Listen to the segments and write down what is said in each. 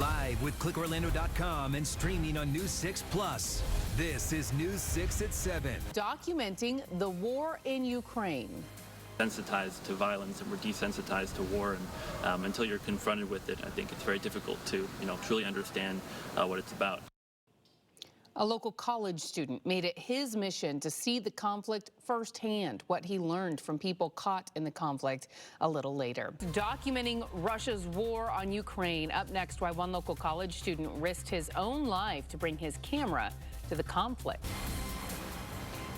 Live with clickorlando.com and streaming on News 6 Plus. This is News 6 at 7. Documenting the war in Ukraine. Desensitized to violence, and we're desensitized to war, and until you're confronted with it, I think it's very difficult to, truly understand what it's about. A local college student made it his mission to see the conflict firsthand, what he learned from people caught in the conflict a little later. Documenting Russia's war on Ukraine. Up next, why one local college student risked his own life to bring his camera to the conflict.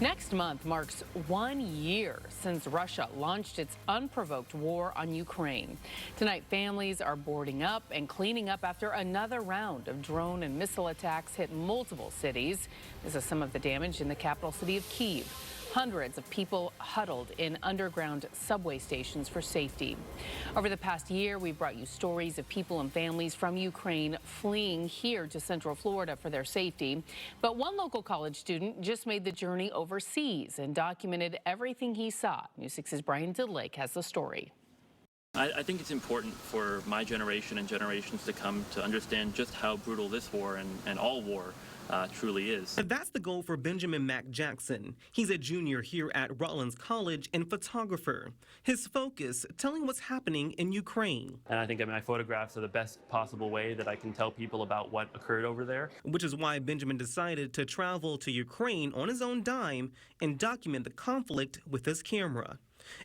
Next month marks 1 year since Russia launched its unprovoked war on Ukraine. Tonight, families are boarding up and cleaning up after another round of drone and missile attacks hit multiple cities. This is some of the damage in the capital city of Kyiv. Hundreds of people huddled in underground subway stations for safety. Over the past year, we've brought you stories of people and families from Ukraine fleeing here to Central Florida for their safety. But one local college student just made the journey overseas and documented everything he saw. News 6's Brian Didlake has the story. I think it's important for my generation and generations to come to understand just how brutal this war and all war truly is. That's the goal for Benjamin Mack-Jackson. He's a junior here at Relentless Courage and photographer. His focus, telling what's happening in Ukraine. And I think my photographs are the best possible way that I can tell people about what occurred over there. Which is why Benjamin decided to travel to Ukraine on his own dime and document the conflict with his camera.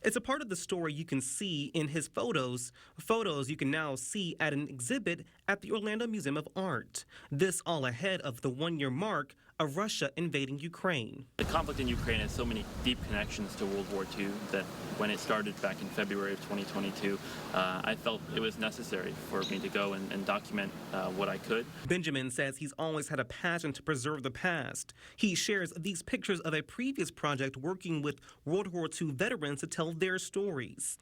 It's a part of the story you can see in his photos you can now see at an exhibit at the Orlando Museum of Art. This all ahead of the 1-year mark of Russia invading Ukraine. The conflict in Ukraine has so many deep connections to World War II that when it started back in February of 2022, I felt it was necessary for me to go and document what I could. Benjamin says he's always had a passion to preserve the past. He shares these pictures of a previous project working with World War II veterans to tell their stories.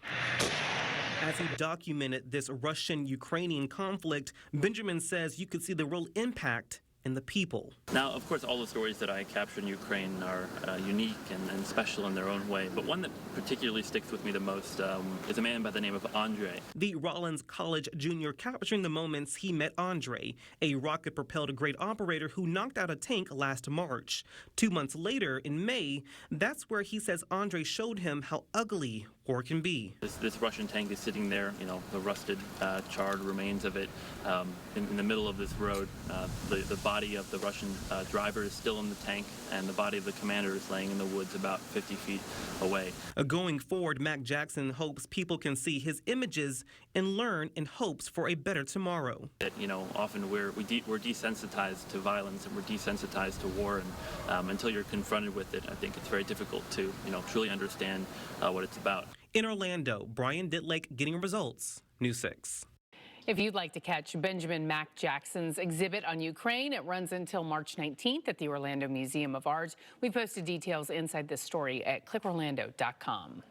As he documented this Russian-Ukrainian conflict, Benjamin says you could see the real impact in the people. Now, of course, all the stories that I capture in Ukraine are unique and special in their own way, but one that particularly sticks with me the most is a man by the name of Andre. The Rollins College junior capturing the moments he met Andre, a rocket-propelled great operator who knocked out a tank last March. 2 months later, in May, that's where he says Andre showed him how ugly war can be. This Russian tank is sitting there, the rusted, charred remains of it in the middle of this road. The body of the Russian driver is still in the tank, and the body of the commander is laying in the woods about 50 feet away. Going forward, Mack-Jackson hopes people can see his images and learn in hopes for a better tomorrow. Often we're desensitized to violence, and we're desensitized to war, and until you're confronted with it, I think it's very difficult to, truly understand what it's about. In Orlando, Brian Didlake getting results. News 6. If you'd like to catch Benjamin Mack-Jackson's exhibit on Ukraine, it runs until March 19th at the Orlando Museum of Art. We posted details inside this story at clickorlando.com.